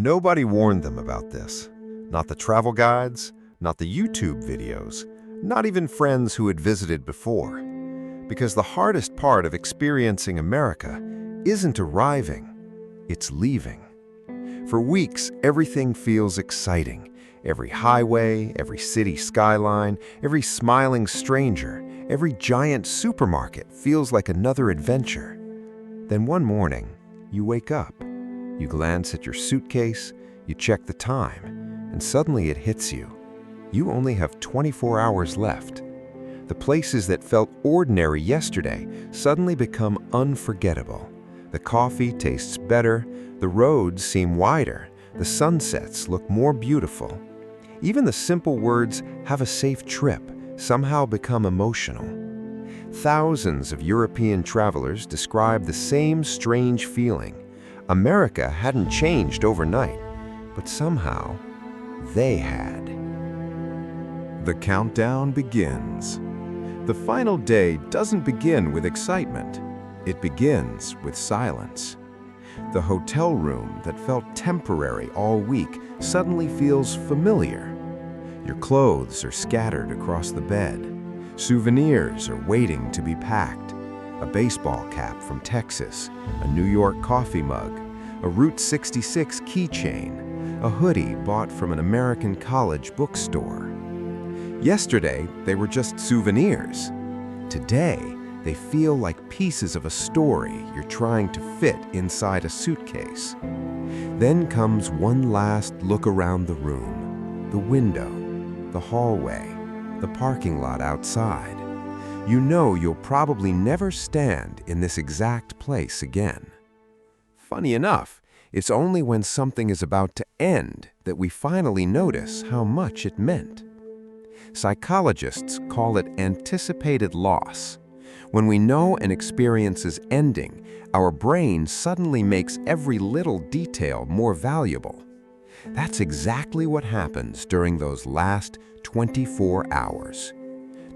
Nobody warned them about this. Not the travel guides, not the YouTube videos, not even friends who had visited before. Because the hardest part of experiencing America isn't arriving, it's leaving. For weeks, everything feels exciting. Every highway, every city skyline, every smiling stranger, every giant supermarket feels like another adventure. Then one morning, you wake up. You glance at your suitcase, you check the time, and suddenly it hits you. You only have 24 hours left. The places that felt ordinary yesterday suddenly become unforgettable. The coffee tastes better, the roads seem wider, the sunsets look more beautiful. Even the simple words, "have a safe trip," somehow become emotional. Thousands of European travelers describe the same strange feeling. America hadn't changed overnight, but somehow they had. The countdown begins. The final day doesn't begin with excitement. It begins with silence. The hotel room that felt temporary all week suddenly feels familiar. Your clothes are scattered across the bed. Souvenirs are waiting to be packed. A baseball cap from Texas, a New York coffee mug, a Route 66 keychain, a hoodie bought from an American college bookstore. Yesterday, they were just souvenirs. Today, they feel like pieces of a story you're trying to fit inside a suitcase. Then comes one last look around the room, the window, the hallway, the parking lot outside. You know you'll probably never stand in this exact place again. Funny enough, it's only when something is about to end that we finally notice how much it meant. Psychologists call it anticipated loss. When we know an experience is ending, our brain suddenly makes every little detail more valuable. That's exactly what happens during those last 24 hours.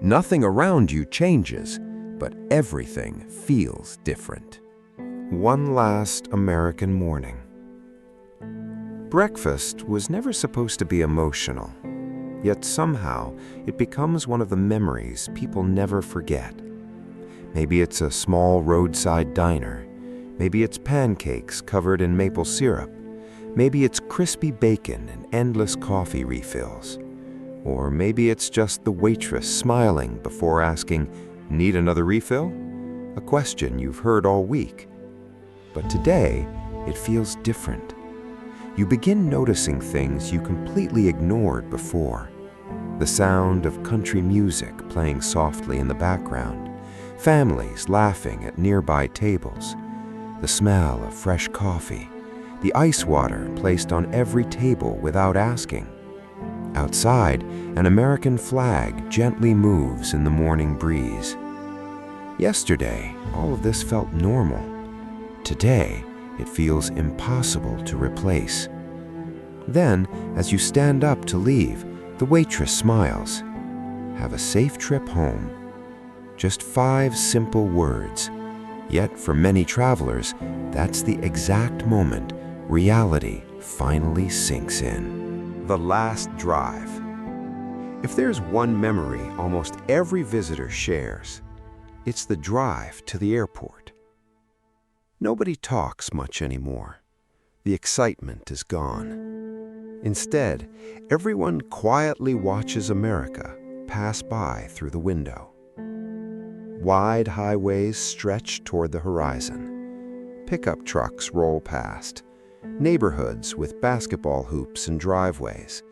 Nothing around you changes, but everything feels different. One last American morning. Breakfast was never supposed to be emotional, yet somehow it becomes one of the memories people never forget. Maybe it's a small roadside diner. Maybe it's pancakes covered in maple syrup. Maybe it's crispy bacon and endless coffee refills. Or maybe it's just the waitress smiling before asking, "Need another refill?" A question you've heard all week. But today, it feels different. You begin noticing things you completely ignored before. The sound of country music playing softly in the background, families laughing at nearby tables, the smell of fresh coffee, the ice water placed on every table without asking. Outside, an American flag gently moves in the morning breeze. Yesterday, all of this felt normal. Today, it feels impossible to replace. Then, as you stand up to leave, the waitress smiles. "Have a safe trip home." Just 5 simple words. Yet for many travelers, that's the exact moment reality finally sinks in. The last drive. If there's one memory almost every visitor shares, it's the drive to the airport. Nobody talks much anymore. The excitement is gone. Instead, everyone quietly watches America pass by through the window. Wide highways stretch toward the horizon. Pickup trucks roll past. Neighborhoods with basketball hoops and driveways.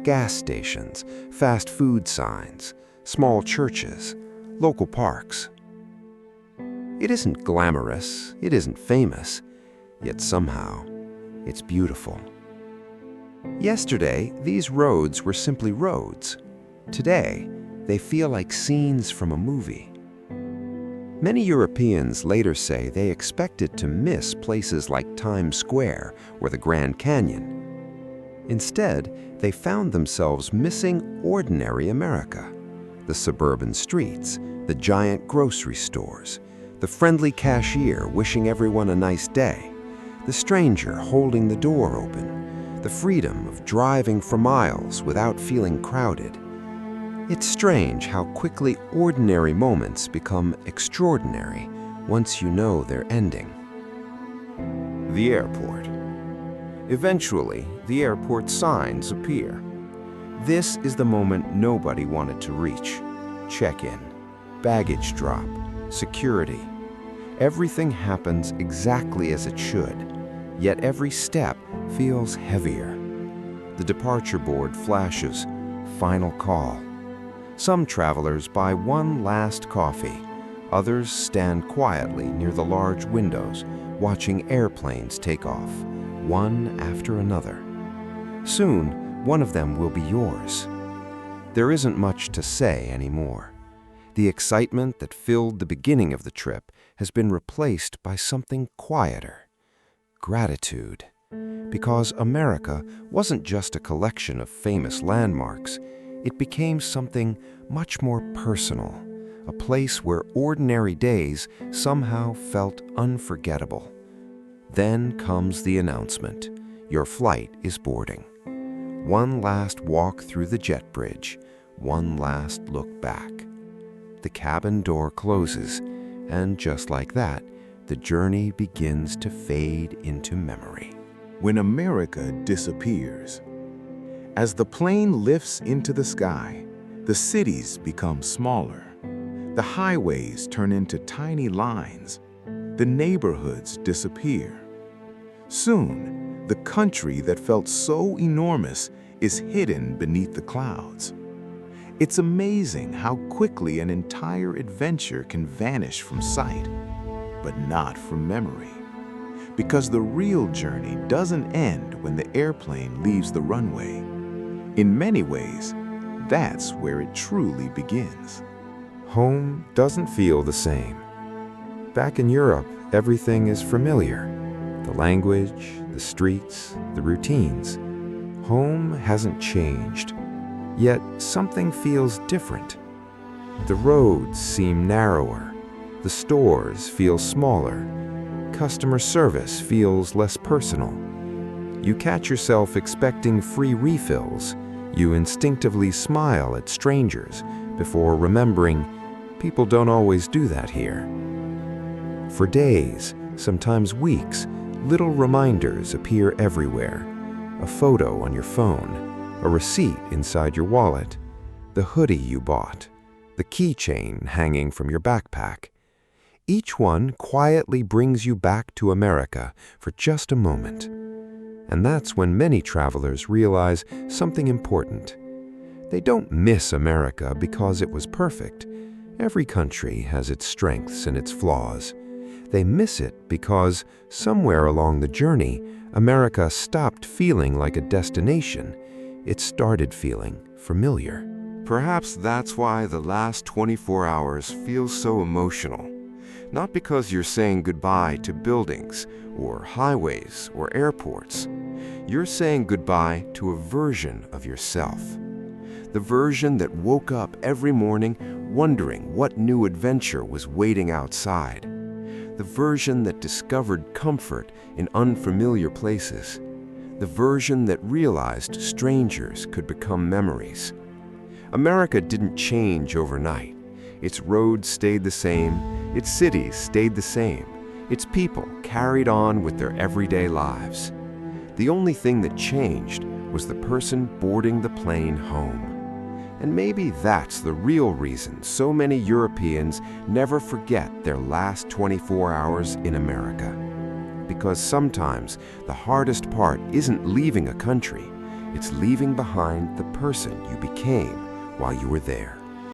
Gas stations, fast food signs, small churches, local parks. It isn't glamorous, it isn't famous, yet somehow it's beautiful. Yesterday, these roads were simply roads. Today, they feel like scenes from a movie. Many Europeans later say they expected to miss places like Times Square or the Grand Canyon. Instead, they found themselves missing ordinary America. The suburban streets, the giant grocery stores, the friendly cashier wishing everyone a nice day, the stranger holding the door open, the freedom of driving for miles without feeling crowded. It's strange how quickly ordinary moments become extraordinary once you know they're ending. The airport. Eventually, the airport signs appear. This is the moment nobody wanted to reach. Check-in, baggage drop, security. Everything happens exactly as it should, yet every step feels heavier. The departure board flashes, final call. Some travelers buy one last coffee. Others stand quietly near the large windows, watching airplanes take off, one after another. Soon, one of them will be yours. There isn't much to say anymore. The excitement that filled the beginning of the trip has been replaced by something quieter. Gratitude. Because America wasn't just a collection of famous landmarks, it became something much more personal, a place where ordinary days somehow felt unforgettable. Then comes the announcement. Your flight is boarding. One last walk through the jet bridge, one last look back. The cabin door closes, and just like that, the journey begins to fade into memory. When America disappears. As the plane lifts into the sky, the cities become smaller. The highways turn into tiny lines. The neighborhoods disappear. Soon, the country that felt so enormous is hidden beneath the clouds. It's amazing how quickly an entire adventure can vanish from sight, but not from memory. Because the real journey doesn't end when the airplane leaves the runway. In many ways, that's where it truly begins. Home doesn't feel the same. Back in Europe, everything is familiar. The language, the streets, the routines. Home hasn't changed, yet something feels different. The roads seem narrower. The stores feel smaller. Customer service feels less personal. You catch yourself expecting free refills. You instinctively smile at strangers before remembering people don't always do that here. For days, sometimes weeks, little reminders appear everywhere. A photo on your phone, a receipt inside your wallet, the hoodie you bought, the keychain hanging from your backpack. Each one quietly brings you back to America for just a moment. And that's when many travelers realize something important. They don't miss America because it was perfect. Every country has its strengths and its flaws. They miss it because somewhere along the journey, America stopped feeling like a destination. It started feeling familiar. Perhaps that's why the last 24 hours feels so emotional. Not because you're saying goodbye to buildings or highways or airports. You're saying goodbye to a version of yourself. The version that woke up every morning wondering what new adventure was waiting outside. The version that discovered comfort in unfamiliar places. The version that realized strangers could become memories. America didn't change overnight. Its roads stayed the same, its cities stayed the same, its people carried on with their everyday lives. The only thing that changed was the person boarding the plane home. And maybe that's the real reason so many Europeans never forget their last 24 hours in America. Because sometimes the hardest part isn't leaving a country, it's leaving behind the person you became while you were there.